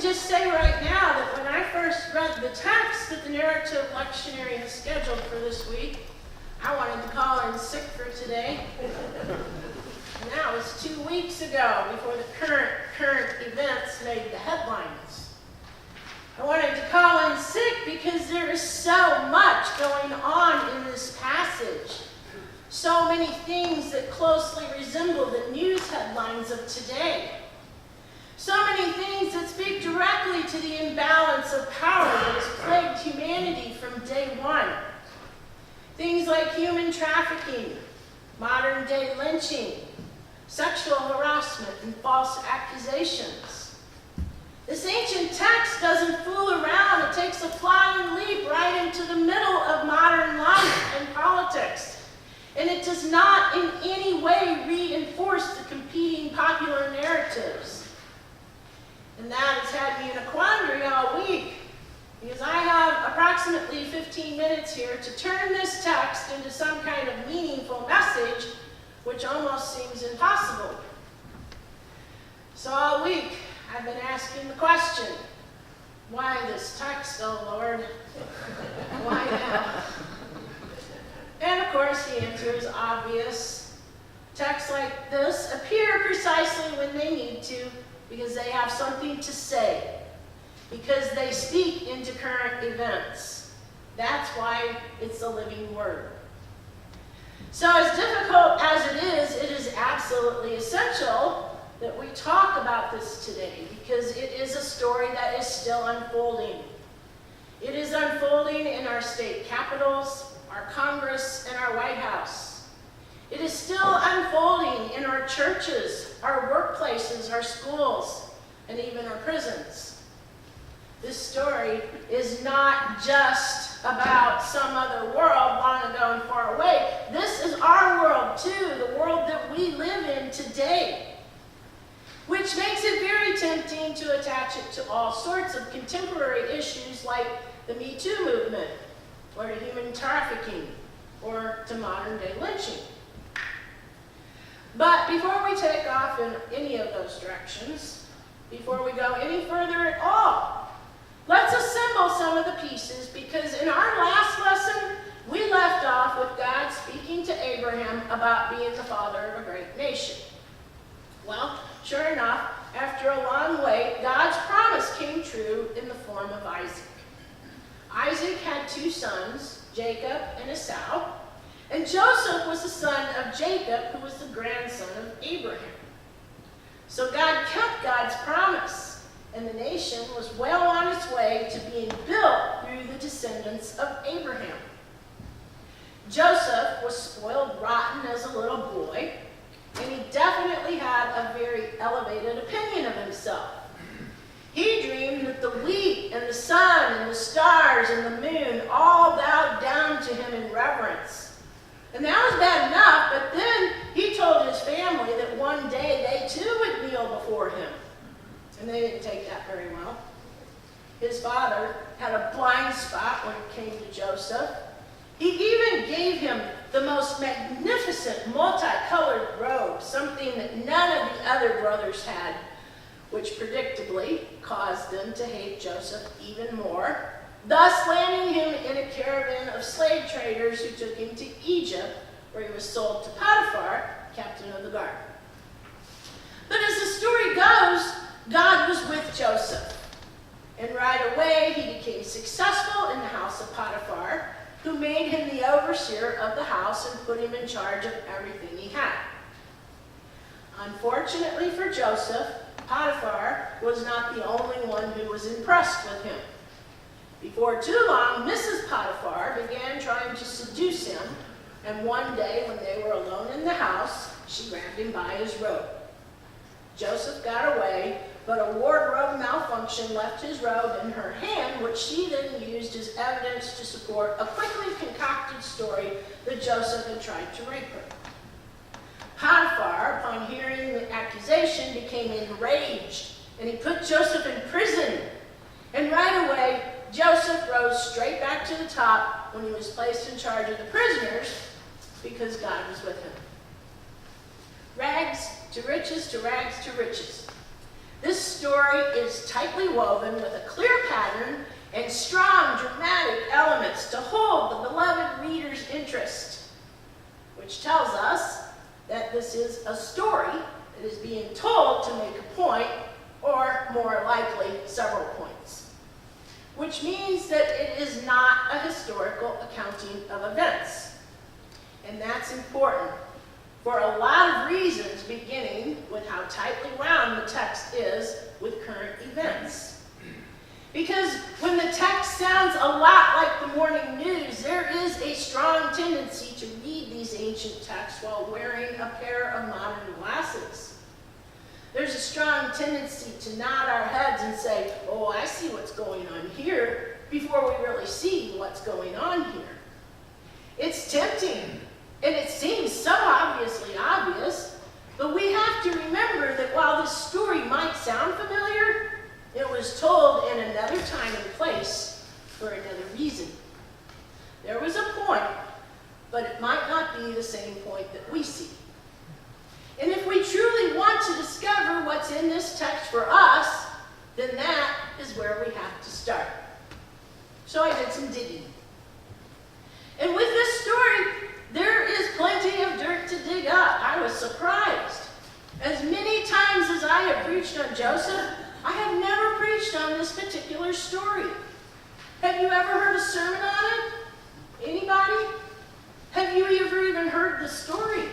just say right now that when I first read the text that the narrative lectionary has scheduled for this week, I wanted to call in sick for today. And that was 2 weeks ago, before the current events made the headlines. I wanted to call in sick because there is so much going on in this passage. So many things that closely resemble the news headlines of today. So many things that speak directly to the imbalance of power that has plagued humanity from day one. Things like human trafficking, modern day lynching, sexual harassment, and false accusations. This ancient text doesn't fool around. It takes a flying leap right into the middle of modern life and politics. And it does not in any way reinforce the competing popular narratives. And that has had me in a quandary all week, because I have approximately 15 minutes here to turn this text into some kind of meaningful message, which almost seems impossible. So all week, I've been asking the question, why this text, oh Lord? Why now? And of course, the answer is obvious. Texts like this appear precisely when they need to, because they have something to say, because they speak into current events. That's why it's a living word. So as difficult as it is absolutely essential that we talk about this today, because it is a story that is still unfolding. It is unfolding in our state capitals, our Congress, and our White House. It is still unfolding in our churches, our workplaces, our schools, and even our prisons. This story is not just about some other world long ago and far away. This is our world too, the world that we live in today, which makes it very tempting to attach it to all sorts of contemporary issues like the Me Too movement, or to human trafficking, or to modern day lynching. But before we take off in any of those directions, before we go any further at all, let's assemble some of the pieces, because in our last lesson, we left off with God speaking to Abraham about being the father of a great nation. Well, sure enough, after a long wait, God's promise came true in the form of Isaac. Isaac had 2 sons, Jacob and Esau, and Joseph was the son of Jacob, who was the grandson of Abraham. So God kept God's promise, and the nation was well on its way to being built through the descendants of Abraham. Joseph was spoiled rotten as a little boy, and he definitely had a very elevated opinion of himself. He dreamed that the wheat and the sun and the stars and the moon all bowed down to him in reverence. And that was bad enough, but then he told his family that one day they too would kneel before him. And they didn't take that very well. His father had a blind spot when it came to Joseph. He even gave him the most magnificent multicolored robe, something that none of the other brothers had, which predictably caused them to hate Joseph even more, thus landing him in a caravan of slave traders who took him to Egypt, where he was sold to Potiphar, captain of the guard. But as the story goes, God was with Joseph, and right away he became successful in the house of Potiphar, who made him the overseer of the house and put him in charge of everything he had. Unfortunately for Joseph, Potiphar was not the only one who was impressed with him. Before too long, Mrs. Potiphar began trying to seduce him, and one day when they were alone in the house, she grabbed him by his robe. Joseph got away, but a wardrobe malfunction left his robe in her hand, which she then used as evidence to support a quickly concocted story that Joseph had tried to rape her. Potiphar, upon hearing the accusation, became enraged, and he put Joseph in prison. And right away, Joseph rose straight back to the top when he was placed in charge of the prisoners, because God was with him. Rags to riches to rags to riches. This story is tightly woven with a clear pattern and strong dramatic elements to hold the beloved reader's interest, which tells us that this is a story that is being told to make a point, or more likely, several points, which means that it is not a historical accounting of events. And that's important for a lot of reasons, beginning with how tightly wound the text is with current events. Because when the text sounds a lot like the morning news, there is a strong tendency to read these ancient texts while wearing a pair of modern glasses. There's a strong tendency to nod our heads and say, oh, I see what's going on here, before we really see what's going on here. It's tempting, and it seems so obviously obvious, but we have to remember that while this story might sound familiar, it was told in another time and place for another reason. There was a point, but it might not be the same point that we see. And if we truly want to discover what's in this text for us, then that is where we have to start. So I did some digging. And with this story, there is plenty of dirt to dig up. I was surprised. As many times as I have preached on Joseph, I have never preached on this particular story. Have you ever heard a sermon on it? Anybody? Have you ever even heard the story?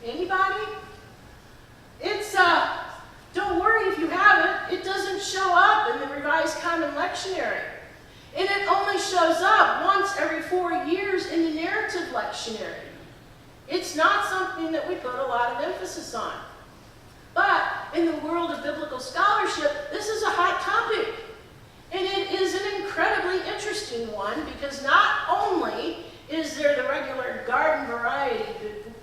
Anybody? It's, don't worry if you haven't, it doesn't show up in the Revised Common Lectionary. And it only shows up once every 4 years in the narrative lectionary. It's not something that we put a lot of emphasis on. But in the world of biblical scholarship, this is a hot topic. And it is an incredibly interesting one because not only is there the regular garden variety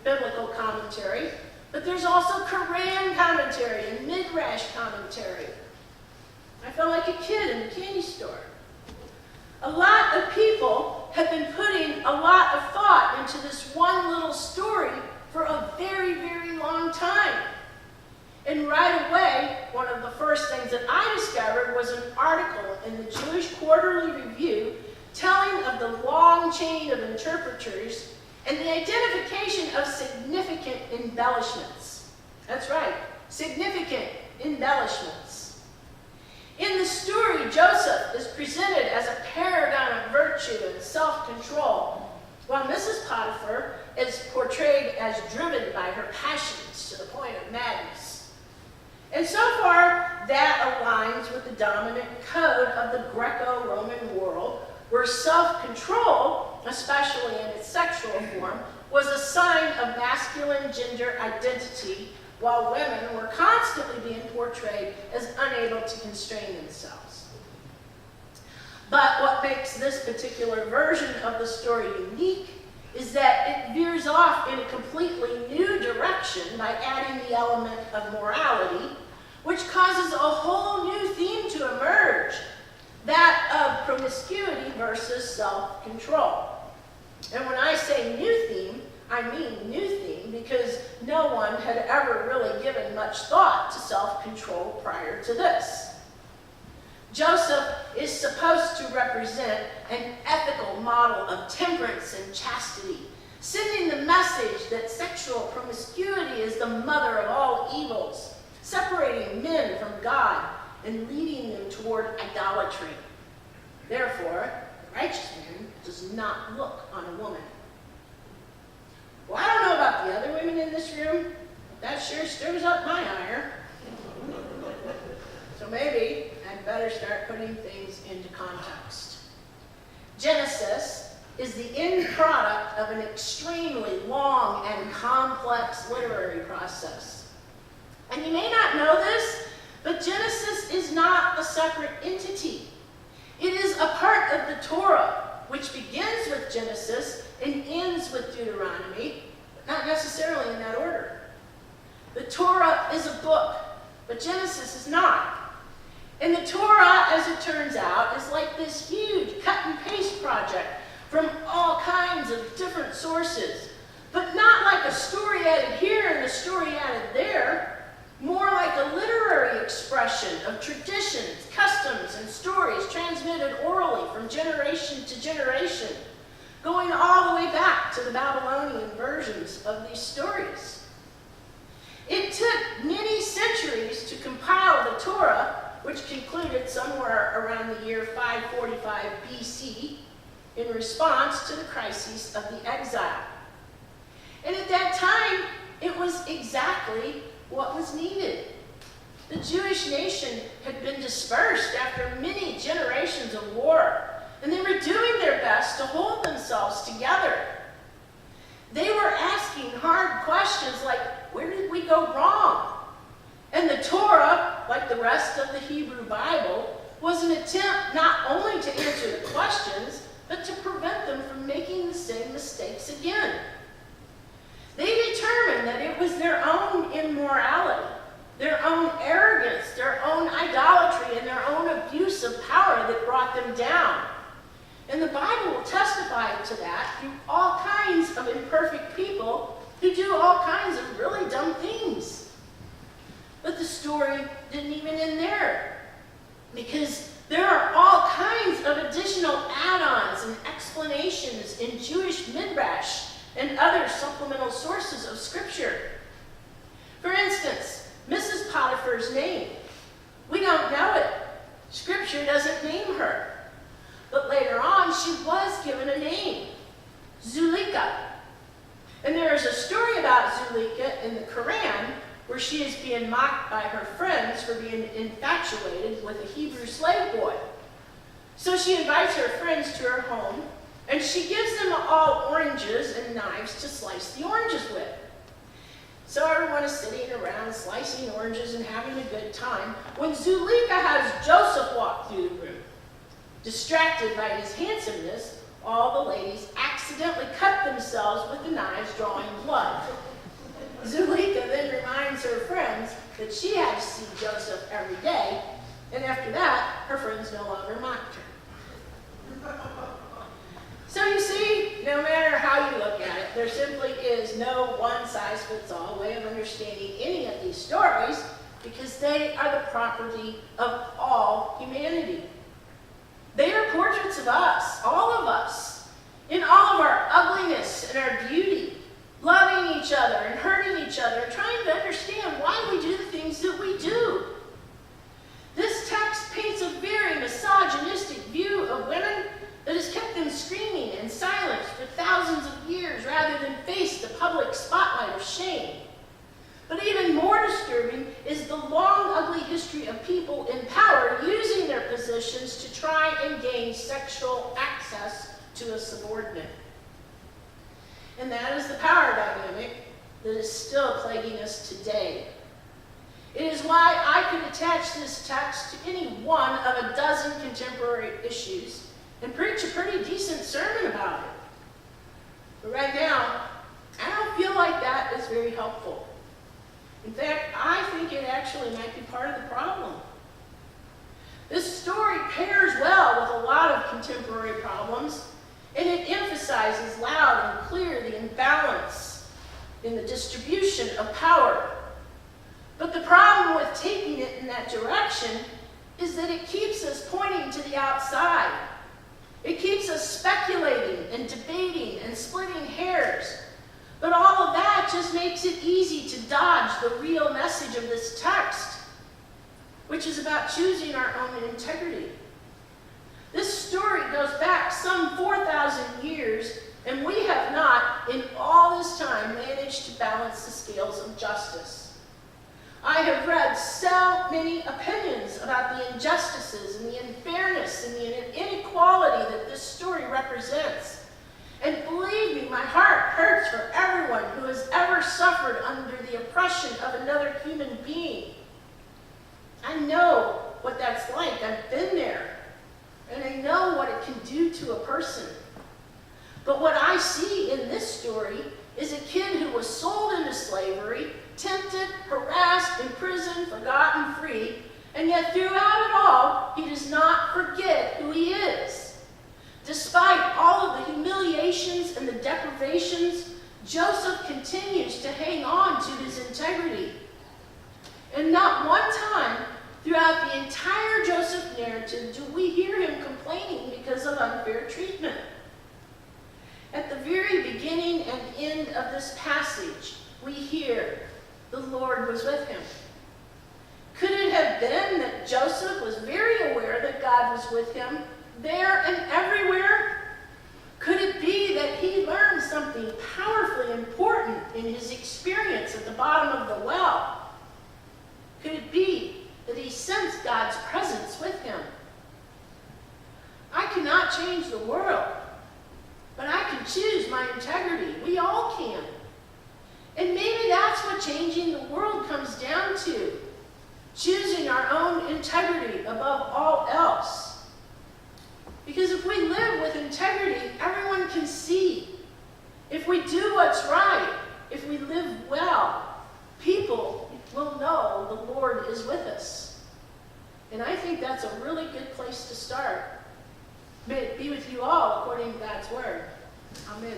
biblical commentary, but there's also Quran commentary and Midrash commentary. I felt like a kid in the candy store. A lot of people have been putting a lot of thought into this one little story for a very, very long time. And right away, one of the first things that I discovered was an article in the Jewish Quarterly Review telling of the long chain of interpreters and the identification of significant embellishments. That's right, significant embellishments. In the story, Joseph is presented as a paragon of virtue and self-control, while Mrs. Potiphar is portrayed as driven by her passions to the point of madness. And so far, that aligns with the dominant code of the Greco-Roman world, where self-control, especially in its sexual form, was a sign of masculine gender identity, while women were constantly being portrayed as unable to constrain themselves. But what makes this particular version of the story unique is that it veers off in a completely new direction by adding the element of morality, which causes a whole new theme to emerge, that of promiscuity versus self-control. And when I say new theme, I mean new theme because no one had ever really given much thought to self-control prior to this. Joseph is supposed to represent an ethical model of temperance and chastity, sending the message that sexual promiscuity is the mother of all evils, separating men from God and leading them toward idolatry. Therefore, the righteous man does not look on a woman. Well, I don't know about the other women in this room, but that sure stirs up my ire. So maybe I'd better start putting things into context. Genesis is the end product of an extremely long and complex literary process. And you may not know this, but Genesis is not a separate entity. It is a part of the Torah, which begins with Genesis and ends with Deuteronomy, but not necessarily in that order. The Torah is a book, but Genesis is not. And the Torah, as it turns out, is like this huge cut and paste project from all kinds of different sources, but not like a story added here and a story added there. more like a literary expression of traditions, customs, and stories transmitted orally from generation to generation, going all the way back to the Babylonian versions of these stories. It took many centuries to compile the Torah, which concluded somewhere around the year 545 BC, in response to the crises of the exile. And at that time, it was exactly what was needed. The Jewish nation had been dispersed after many generations of war, and they were doing their best to hold themselves together. They were asking hard questions like, where did we go wrong? And the Torah, like the rest of the Hebrew Bible, was an attempt not only to answer the questions, but to prevent them from making the same mistakes again. They determined that it was their own immorality, their own arrogance, their own idolatry, and their own abuse of power that brought them down. And the Bible will testify to that through all kinds of imperfect people who do all kinds of really dumb things. But the story didn't even end there, because there are all kinds of additional add-ons and explanations in Jewish midrash and other supplemental sources of Scripture. For instance, Mrs. Potiphar's name. We don't know it. Scripture doesn't name her. But later on, she was given a name, Zuleika. And there is a story about Zuleika in the Quran where she is being mocked by her friends for being infatuated with a Hebrew slave boy. So she invites her friends to her home, and she gives them all oranges and knives to slice the oranges with. So everyone is sitting around slicing oranges and having a good time when Zuleika has Joseph walk through the room. Distracted by his handsomeness, all the ladies accidentally cut themselves with the knives, drawing blood. Zuleika then reminds her friends that she had to see Joseph every day, and after that, her friends no longer mocked her. So you see, no matter how you look at it, there simply is no one-size-fits-all way of understanding any of these stories, because they are the property of all humanity. They are portraits of us, all of us, in all of our ugliness and our beauty, loving each other and hurting each other, trying to understand why we do the things that we do. This text paints a very misogynistic view of women that has kept them screaming and silent for thousands of years rather than face the public spotlight of shame. But even more disturbing is the long, ugly history of people in power using their positions to try and gain sexual access to a subordinate. And that is the power dynamic that is still plaguing us today. It is why I could attach this text to any one of a dozen contemporary issues and preach a pretty decent sermon about it. But right now, I don't feel like that is very helpful. In fact, I think it actually might be part of the problem. This story pairs well with a lot of contemporary problems, and it emphasizes loud and clear the imbalance in the distribution of power. But the problem with taking it in that direction is that it keeps us pointing to the outside. It keeps us speculating and debating and splitting hairs. But all of that just makes it easy to dodge the real message of this text, which is about choosing our own integrity. This story goes back some 4,000 years, and we have not, in all this time, managed to balance the scales of justice. I have read so many opinions about the injustices and the unfairness and the inequality that this story represents. And believe me, my heart hurts for everyone who has ever suffered under the oppression of another human being. I know what that's like. I've been there. And I know what it can do to a person. But what I see in this story is a kid who was sold into slavery, tempted, harassed, imprisoned, forgotten, free, and yet throughout it all, he does not forget who he is. Despite all of the humiliations and the deprivations, Joseph continues to hang on to his integrity. And not one time throughout the entire Joseph narrative do we hear him complaining because of unfair treatment. At the very beginning and end of this passage, we hear the Lord was with him. Could it have been that Joseph was very aware that God was with him there and everywhere? Could it be that he learned something powerfully important in his experience at the bottom of the well? Could it be that he sensed God's presence with him? I cannot change the world, but I can choose my integrity. We all can. And maybe that's what changing the world comes down to. Choosing our own integrity above all else. Because if we live with integrity, everyone can see. If we do what's right, if we live well, people will know the Lord is with us. And I think that's a really good place to start. May it be with you all according to God's word. Amen.